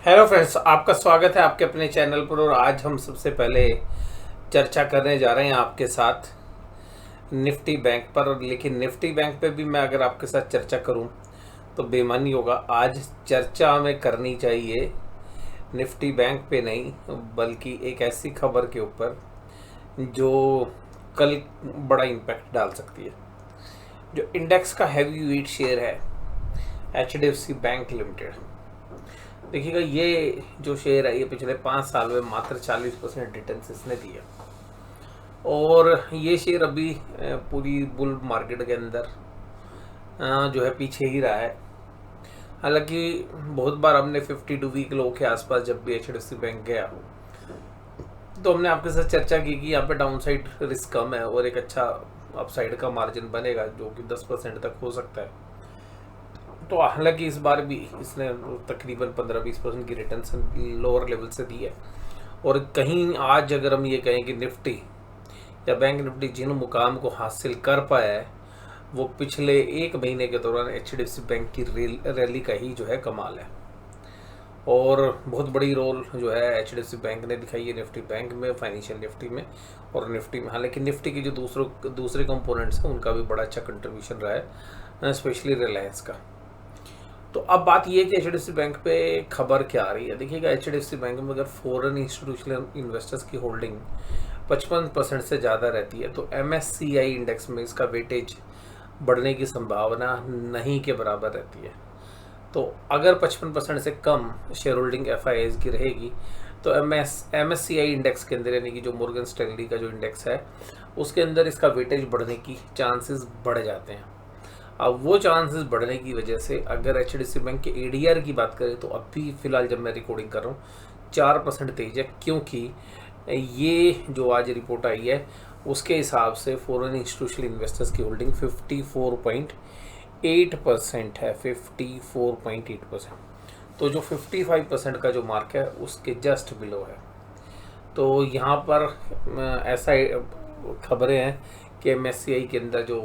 Hello friends, आपका स्वागत है आपके अपने चैनल पर। और आज हम सबसे पहले चर्चा करने जा रहे हैं आपके साथ निफ्टी बैंक पर। लेकिन निफ्टी बैंक पे भी मैं अगर आपके साथ चर्चा करूं तो बेईमानी होगा। आज चर्चा हमें करनी चाहिए निफ्टी बैंक पे नहीं, बल्कि एक ऐसी खबर के ऊपर जो कल बड़ा इम्पैक्ट डाल सकती है। जो इंडेक्स का हैवी वेट शेयर है एचडीएफसी बैंक लिमिटेड। देखिएगा, ये जो शेयर है ये पिछले 5 साल में मात्र 40% रिटर्न इसने दिया। और ये शेयर अभी पूरी बुल मार्केट के अंदर जो है पीछे ही रहा है। हालांकि बहुत बार हमने 52 वीक लो के आसपास जब भी एचडीएफसी बैंक गया तो हमने आपके साथ चर्चा की कि यहाँ पे डाउनसाइड रिस्क कम है और एक अच्छा अपसाइड का मार्जिन बनेगा जो कि 10% तक हो सकता है। तो हालांकि इस बार भी इसने तकरीबन 15-20% की रिटर्न लोअर लेवल से दी है। और कहीं आज अगर हम ये कहें कि निफ्टी या बैंक निफ्टी जिन मुकाम को हासिल कर पाया है वो पिछले एक महीने के दौरान एचडीएफसी बैंक की रैली का ही जो है कमाल है। और बहुत बड़ी रोल जो है एचडीएफसी बैंक ने दिखाई है निफ्टी बैंक में, फाइनेंशियल निफ्टी में और निफ्टी में। हालांकि निफ्टी की जो दूसरे कंपोनेंट्स हैं उनका भी बड़ा अच्छा कंट्रीब्यूशन रहा है, स्पेशली रिलायंस का। तो अब बात यह है कि एचडीएफसी बैंक पे खबर क्या आ रही है। देखिएगा, एचडीएफसी बैंक में अगर फॉरेन इंस्टीट्यूशनल इन्वेस्टर्स की होल्डिंग 55% से ज़्यादा रहती है तो एमएससीआई इंडेक्स में इसका वेटेज बढ़ने की संभावना नहीं के बराबर रहती है। तो अगर 55% से कम शेयर होल्डिंग एफआईआईज की रहेगी तो एमएससीआई इंडेक्स के अंदर, यानी कि जो मॉर्गन स्टैनली का जो इंडेक्स है उसके अंदर इसका वेटेज बढ़ने की चांसेस बढ़ जाते हैं। अब वो चांसेस बढ़ने की वजह से अगर एचडीएफसी बैंक के एडीआर की बात करें तो अभी फिलहाल जब मैं रिकॉर्डिंग कर रहा हूँ 4% तेज है, क्योंकि ये जो आज रिपोर्ट आई है उसके हिसाब से फॉरेन इंस्टीट्यूशनल इन्वेस्टर्स की होल्डिंग 54.8% है। 54.8%, तो जो 55% का जो मार्क है उसके जस्ट बिलो है। तो यहाँ पर ऐसा खबरें हैं कि एमएससीआई के अंदर जो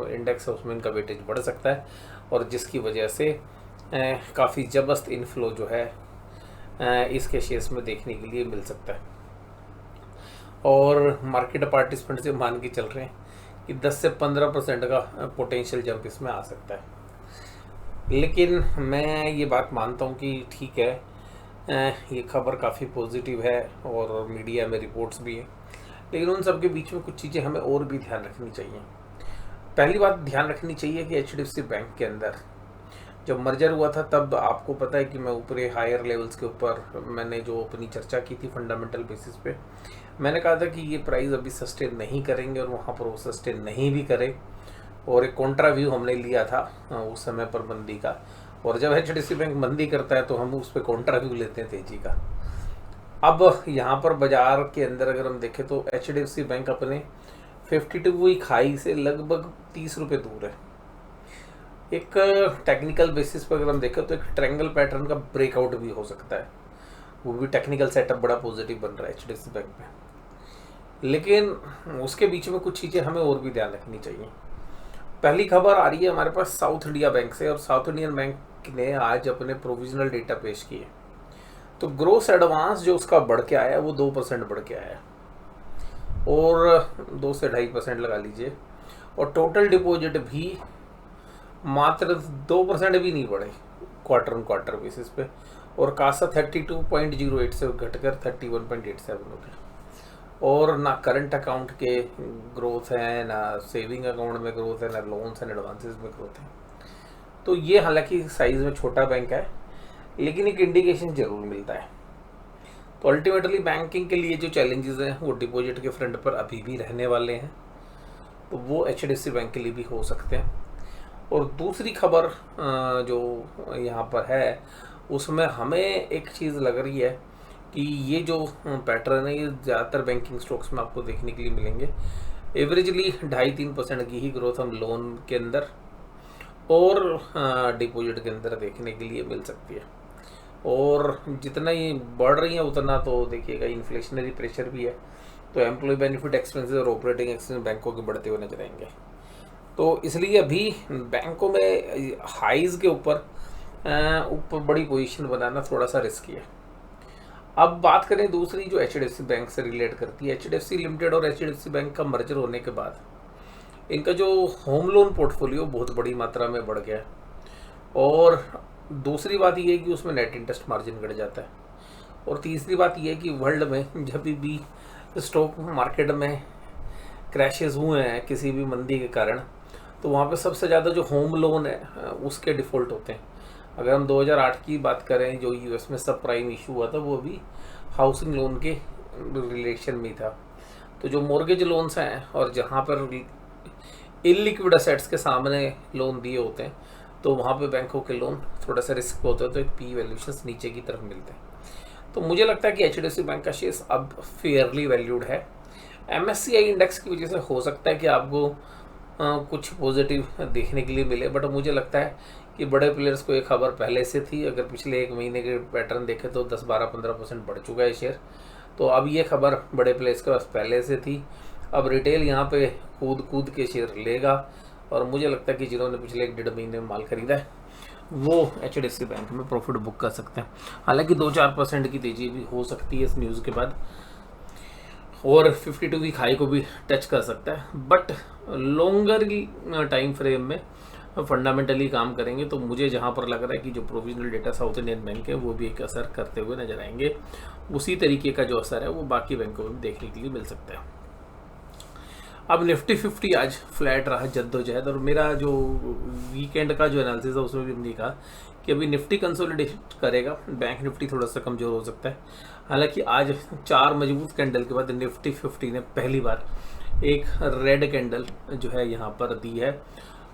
इंडेक्स है उसमें इनका वेटेज बढ़ सकता है और जिसकी वजह से काफ़ी ज़बरदस्त इनफ्लो जो है इसके शेयर्स में देखने के लिए मिल सकता है। और मार्केट पार्टिसिपेंट से मान के चल रहे हैं कि 10 से 15% का पोटेंशियल जंप इसमें आ सकता है। लेकिन मैं ये बात मानता हूँ कि ठीक है, ये खबर काफ़ी पॉजिटिव है और मीडिया में रिपोर्ट्स भी हैं, लेकिन उन सब के बीच में कुछ चीज़ें हमें और भी ध्यान रखनी चाहिए। पहली बात ध्यान रखनी चाहिए कि एचडीएफसी बैंक के अंदर जब मर्जर हुआ था तब आपको पता है कि मैं ऊपरी हायर लेवल्स के ऊपर मैंने जो अपनी चर्चा की थी फंडामेंटल बेसिस पे, मैंने कहा था कि ये प्राइस अभी सस्टेन नहीं करेंगे और वहाँ पर वो सस्टेन नहीं भी करे। और एक कॉन्ट्रा व्यू हमने लिया था उस समय पर मंदी का, और जब एचडीएफसी बैंक मंदी करता है तो हम उस पर कॉन्ट्रा व्यू लेते हैं तेजी का। अब यहाँ पर बाजार के अंदर अगर हम देखें तो एचडीएफसी बैंक अपने 52 वीक हाई से लगभग 30 रुपये दूर है। एक टेक्निकल बेसिस पर अगर हम देखें तो एक ट्रायंगल पैटर्न का ब्रेकआउट भी हो सकता है, वो भी टेक्निकल सेटअप बड़ा पॉजिटिव बन रहा है एचडीएफसी बैंक में। लेकिन उसके बीच में कुछ चीज़ें हमें और भी ध्यान रखनी चाहिए। पहली खबर आ रही है हमारे पास साउथ इंडिया बैंक से, और साउथ इंडियन बैंक ने आज अपने प्रोविजनल डेटा पेश किए। तो ग्रोस एडवांस जो उसका बढ़ के आया वो 2% बढ़ के आया, और 2 से 2.5% लगा लीजिए। और टोटल डिपॉजिट भी मात्र 2% भी नहीं बढ़े क्वार्टर ऑन क्वार्टर बेसिस पे, और कासा 32.08 से घटकर 31.87 हो गया। और ना करंट अकाउंट के ग्रोथ है, ना सेविंग अकाउंट में ग्रोथ है, ना लोन्स एंड एडवांसेस में ग्रोथ है। तो ये हालांकि साइज में छोटा बैंक है, लेकिन एक इंडिकेशन जरूर मिलता है। तो अल्टीमेटली बैंकिंग के लिए जो चैलेंजेस हैं वो डिपॉजिट के फ्रंट पर अभी भी रहने वाले हैं, तो वो एचडीएफसी बैंक के लिए भी हो सकते हैं। और दूसरी खबर जो यहाँ पर है उसमें हमें एक चीज़ लग रही है कि ये जो पैटर्न है ये ज़्यादातर बैंकिंग स्टॉक्स में आपको देखने के लिए मिलेंगे। एवरेजली 2.5-3% की ही ग्रोथ हम लोन के अंदर और डिपॉजिट के अंदर देखने के लिए मिल सकती है। और जितना ही बढ़ रही है उतना तो देखिएगा इन्फ्लेशनरी प्रेशर भी है, तो एम्प्लॉय बेनिफिट एक्सपेंसेस और ऑपरेटिंग एक्सपेंस बैंकों के बढ़ते हुए नजर आएंगे। तो इसलिए अभी बैंकों में हाइज के ऊपर ऊपर बड़ी पोजीशन बनाना थोड़ा सा रिस्की है। अब बात करें दूसरी जो HDFC बैंक से रिलेट करती है, HDFC लिमिटेड और HDFC बैंक का मर्जर होने के बाद इनका जो होम लोन पोर्टफोलियो बहुत बड़ी मात्रा में बढ़ गया है। और दूसरी बात यह है कि उसमें नेट इंटरेस्ट मार्जिन घट जाता है। और तीसरी बात यह है कि वर्ल्ड में जब भी स्टॉक मार्केट में क्रैशेस हुए हैं किसी भी मंदी के कारण, तो वहाँ पे सबसे ज़्यादा जो होम लोन है उसके डिफ़ॉल्ट होते हैं। अगर हम 2008 की बात करें, जो US में सब प्राइम इशू हुआ था, वो भी हाउसिंग लोन के रिलेशन में था। तो जो मॉर्गेज लोन्स हैं और जहाँ पर इलिक्विड एसेट्स के सामने लोन दिए होते हैं, तो वहाँ पे बैंकों के लोन थोड़ा सा रिस्क होते हैं, तो एक पी वैल्यूशंस नीचे की तरफ मिलते हैं। तो मुझे लगता है कि HDFC बैंक का शेयर अब फेयरली वैल्यूड है। MSCI इंडेक्स की वजह से हो सकता है कि आपको कुछ पॉजिटिव देखने के लिए मिले, बट मुझे लगता है कि बड़े प्लेयर्स को ये खबर पहले से थी। अगर पिछले एक महीने के पैटर्न देखें तो 10-12-15% बढ़ चुका है शेयर। तो अब ये खबर बड़े प्लेयर्स के पास पहले से थी। अब रिटेल यहाँ पे कूद के शेयर लेगा, और मुझे लगता है कि जिन्होंने पिछले 1-1.5 महीने में माल खरीदा है वो HDFC बैंक में प्रॉफिट बुक कर सकते हैं। हालांकि 2-4% की तेजी भी हो सकती है इस न्यूज़ के बाद, और 52 वीक हाई को भी टच कर सकता है। बट लॉन्गर टाइम फ्रेम में फंडामेंटली काम करेंगे तो मुझे जहाँ पर लग रहा है कि जो provisional data south Indian bank है वो भी एक असर करते हुए नजर आएंगे। उसी तरीके का जो असर है वो बाकी बैंकों में देखने के लिए मिल सकता है। अब निफ्टी 50 आज फ्लैट रहा जद्दोजहद, और मेरा जो वीकेंड का जो एनालिसिस है उसमें भी हमने कहा कि अभी निफ्टी कंसोलिडेट करेगा, बैंक निफ्टी थोड़ा सा कमज़ोर हो सकता है। हालांकि आज 4 मजबूत कैंडल के बाद निफ्टी 50 ने पहली बार एक रेड कैंडल जो है यहाँ पर दी है।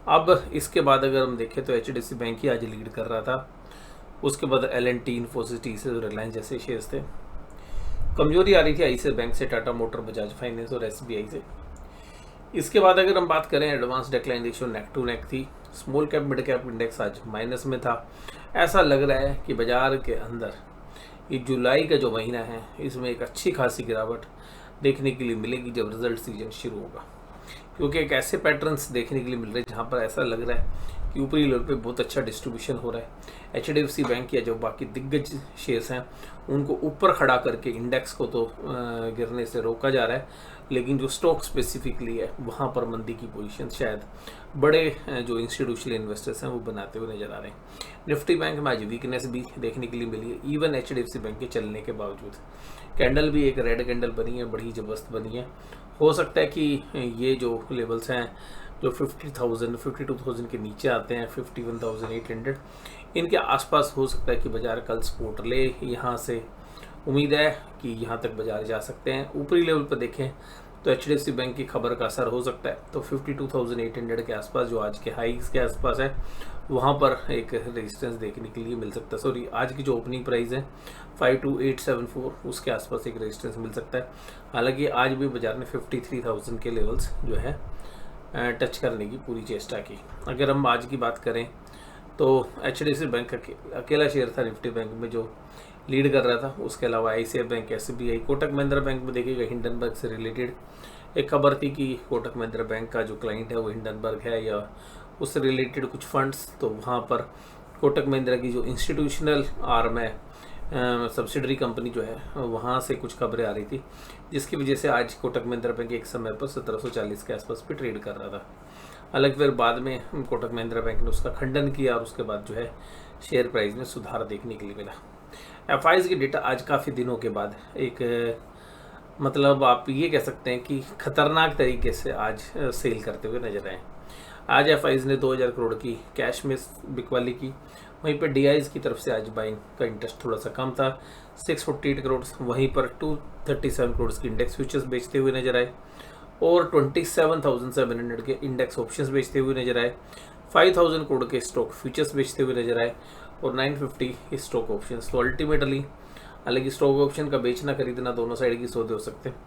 अब इसके बाद अगर हम देखें तो HDFC बैंक ही आज लीड कर रहा था, उसके बाद L&T, इन्फोसिस, TCS, रिलायंस जैसे शेयर्स थे। कमजोरी आ रही थी ICICI बैंक से, टाटा मोटर, बजाज फाइनेंस और SBI से। इसके बाद अगर हम बात करें advance decline ratio neck to neck थी। Small cap mid cap index आज माइनस में था। ऐसा लग रहा है कि बाजार के अंदर ये जुलाई का जो महीना है इसमें एक अच्छी खासी गिरावट देखने के लिए मिलेगी जब रिजल्ट सीजन शुरू होगा, क्योंकि एक ऐसे पैटर्न्स देखने के लिए मिल रहे हैं जहाँ पर ऐसा लग रहा है कि ऊपरी लेवल पे बहुत अच्छा डिस्ट्रीब्यूशन हो रहा है। HDFC बैंक या जो बाकी दिग्गज शेयर्स हैं उनको ऊपर खड़ा करके इंडेक्स को तो गिरने से रोका जा रहा है, लेकिन जो स्टॉक स्पेसिफिकली है वहाँ पर मंदी की पोजीशन शायद बड़े जो इंस्टीट्यूशनल इन्वेस्टर्स हैं वो बनाते हुए नजर आ रहे हैं। निफ्टी बैंक में आज वीकनेस भी देखने के लिए मिली है, इवन HDFC बैंक के चलने के बावजूद। कैंडल भी एक रेड कैंडल बनी है, बड़ी ज़बरदस्त बनी है। हो सकता है कि ये जो लेवल्स हैं जो 50,000 52,000 के नीचे आते हैं, 51,800, इनके आसपास हो सकता है कि बाजार कल सपोर्ट ले। यहाँ से उम्मीद है कि यहाँ तक बाजार जा सकते हैं। ऊपरी लेवल पर देखें तो HDFC बैंक की खबर का असर हो सकता है, तो 52,800 के आसपास जो आज के हाइस के आसपास है वहाँ पर एक रेजिस्टेंस देखने के लिए मिल सकता है। सॉरी, आज की जो ओपनिंग प्राइस है 52,874, उसके आसपास एक रेजिस्टेंस मिल सकता है। हालांकि आज भी बाजार ने 53,000 के लेवल्स जो है टच करने की पूरी चेष्टा की। अगर हम आज की बात करें तो HDFC बैंक अकेला शेयर था निफ्टी बैंक में जो लीड कर रहा था। उसके अलावा ICICI bank, SBI, Kotak Mahindra bank में देखिएगा हिंडनबर्ग से रिलेटेड एक खबर थी कि कोटक महिंद्रा बैंक का जो क्लाइंट है वो हिंडनबर्ग है या उससे रिलेटेड कुछ फंड्स, तो वहाँ पर कोटक महिंद्रा की जो इंस्टीट्यूशनल आर्म है, सब्सिडरी कंपनी जो है, वहाँ से कुछ खबरें आ रही थी, जिसकी वजह से आज कोटक महिंद्रा बैंक एक समय पर 1740 के आसपास पे ट्रेड कर रहा था। हालांकि फिर बाद में कोटक महिंद्रा बैंक ने उसका खंडन किया और उसके बाद जो है शेयर प्राइस में सुधार देखने के लिए मिला। FIs की डेटा आज काफ़ी दिनों के बाद एक मतलब आप ये कह सकते हैं कि खतरनाक तरीके से आज सेल करते हुए नजर आए। आज FIs ने 2000 करोड़ की कैश में बिकवाली की। वहीं पर DIs की तरफ से आज बाइंग का इंटरेस्ट थोड़ा सा कम था, 648 करोड़। वहीं पर 237 करोड़ की इंडेक्स फ्यूचर्स बेचते हुए नजर आए और 27,700 के इंडेक्स ऑप्शंस बेचते हुए नजर आए, 5,000 करोड़ के स्टॉक फ्यूचर्स बेचते हुए नजर आए और 950 स्टॉक ऑप्शंस। तो अल्टीमेटली हालांकि स्टॉक ऑप्शन का बेचना खरीदना दोनों साइड की सौदे हो सकते हैं।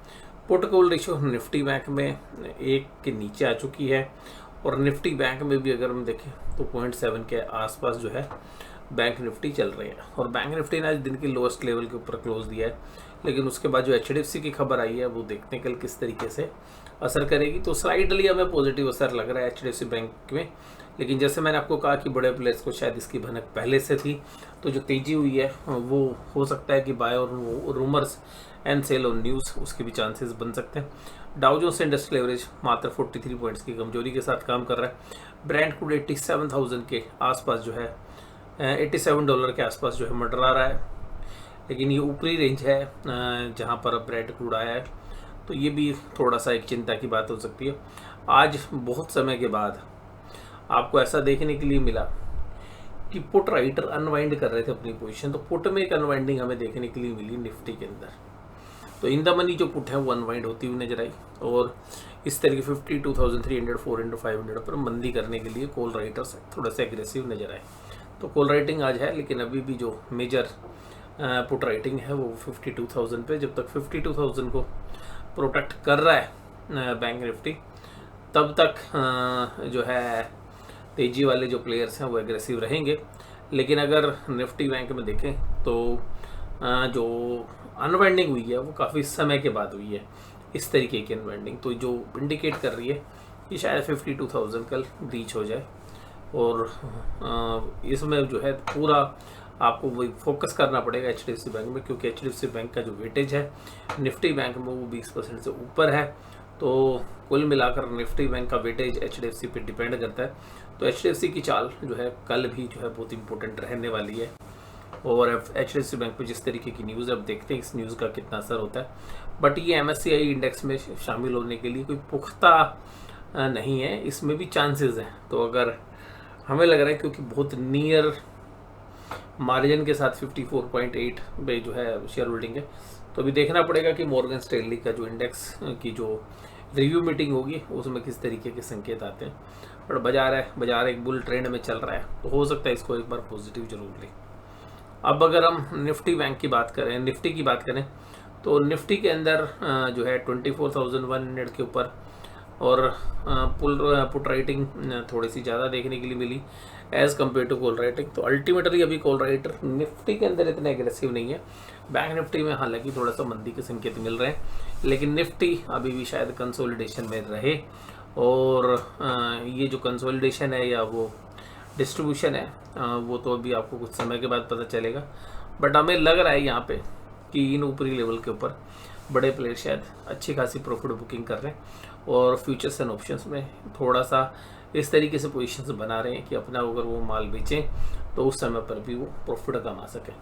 Put call ratio Nifty bank में 1 के नीचे आ चुकी है और निफ्टी बैंक में भी अगर हम देखें तो 0.7 के आसपास जो है बैंक निफ्टी चल रही है। और बैंक निफ्टी ने आज दिन के लोएस्ट लेवल के ऊपर क्लोज दिया है, लेकिन उसके बाद जो HDFC की खबर आई है वो देखते हैं कल किस तरीके से असर करेगी। तो स्लाइडली हमें पॉजिटिव असर लग रहा है HDFC बैंक में, लेकिन जैसे मैंने आपको कहा कि बड़े प्लेयर्स को शायद इसकी भनक पहले से थी, तो जो तेज़ी हुई है वो हो सकता है कि बाय और rumours and sell on news उसके भी चांसेस बन सकते हैं। डाउ जोन्स इंडस्ट्रियल एवरेज मात्र 43 पॉइंट्स की कमजोरी के साथ काम कर रहा है। ब्रेंट क्रूड 87,000 के आसपास जो है, $87 के आसपास जो है मंडरा रहा है, लेकिन ये ऊपरी रेंज है जहाँ पर अब ब्रेंट क्रूड आया है, तो ये भी थोड़ा सा एक चिंता की बात हो सकती है। आज बहुत समय के बाद आपको ऐसा देखने के लिए मिला कि पुट राइटर अनवाइंड कर रहे थे अपनी पोजीशन, तो पुट में एक अनवाइंडिंग हमें देखने के लिए मिली निफ्टी के अंदर। तो इन द मनी जो पुट है वो अनवाइंड होती हुई नजर आई, और इस तरह के 52,300, 400, 500 पर मंदी करने के लिए कॉल राइटर्स थोड़ा सा एग्रेसिव नजर आए। तो कॉल राइटिंग आज है, लेकिन अभी भी जो मेजर पुट राइटिंग है वो 52,000 पे। जब तक 52,000 को प्रोटेक्ट कर रहा है बैंक निफ्टी, तब तक जो है तेजी वाले जो प्लेयर्स हैं वो एग्रेसिव रहेंगे। लेकिन अगर निफ्टी बैंक में देखें तो जो अनवाइंडिंग हुई है वो काफ़ी समय के बाद हुई है, इस तरीके की अनवाइंडिंग, तो जो इंडिकेट कर रही है कि शायद 52,000 कल रीच हो जाए। और इसमें जो है पूरा आपको वही फोकस करना पड़ेगा HDFC बैंक में, क्योंकि HDFC बैंक का जो वेटेज है निफ्टी बैंक में वो 20% से ऊपर है। तो कुल मिलाकर निफ्टी बैंक का वेटेज HDFC पे डिपेंड करता है। तो HDFC की चाल जो है कल भी जो है बहुत इंपॉर्टेंट रहने वाली है। और HDFC बैंक पे जिस तरीके की न्यूज़ अब देखते हैं इस न्यूज़ का कितना असर होता है। बट ये MSCI इंडेक्स में शामिल होने के लिए कोई पुख्ता नहीं है, इसमें भी चांसेस हैं। तो अगर हमें लग रहा है क्योंकि बहुत नियर मार्जिन के साथ 54.8 पे जो है शेयर होल्डिंग है, तो अभी देखना पड़ेगा कि मॉर्गन स्टैनली का जो इंडेक्स की जो रिव्यू मीटिंग होगी उसमें किस तरीके के संकेत आते हैं। पर बाजार एक बुल ट्रेंड में चल रहा है, तो हो सकता है इसको एक बार पॉजिटिव जरूर ले। अब अगर हम निफ्टी बैंक की बात करें, निफ्टी की बात करें, तो निफ्टी के अंदर जो है 24,100 के ऊपर और पुट राइटिंग थोड़ी सी ज़्यादा देखने के लिए मिली as compare to call writing. तो अल्टीमेटली अभी कॉल राइटर निफ्टी के अंदर इतने एग्रेसिव नहीं है। बैंक निफ्टी में हालांकि थोड़ा सा मंदी के संकेत मिल रहे हैं, लेकिन निफ्टी अभी भी शायद कंसोलिडेशन में रहे। और ये जो कंसोलिडेशन है या वो डिस्ट्रीब्यूशन है वो तो अभी आपको कुछ समय के बाद पता चलेगा। बट हमें लग रहा है यहाँ पे कि इन ऊपरी लेवल के ऊपर बड़े प्लेयर शायद अच्छी खासी प्रॉफिट बुकिंग कर रहे हैं, और फ्यूचर्स एंड ऑप्शंस में थोड़ा सा इस तरीके से पोजीशंस बना रहे हैं कि अपना अगर वो माल बेचें तो उस समय पर भी वो प्रॉफिट कमा सकें।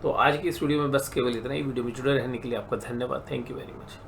तो आज की इस वीडियो में बस केवल इतना ही। वीडियो में जुड़े रहने के लिए आपका धन्यवाद। Thank you very much.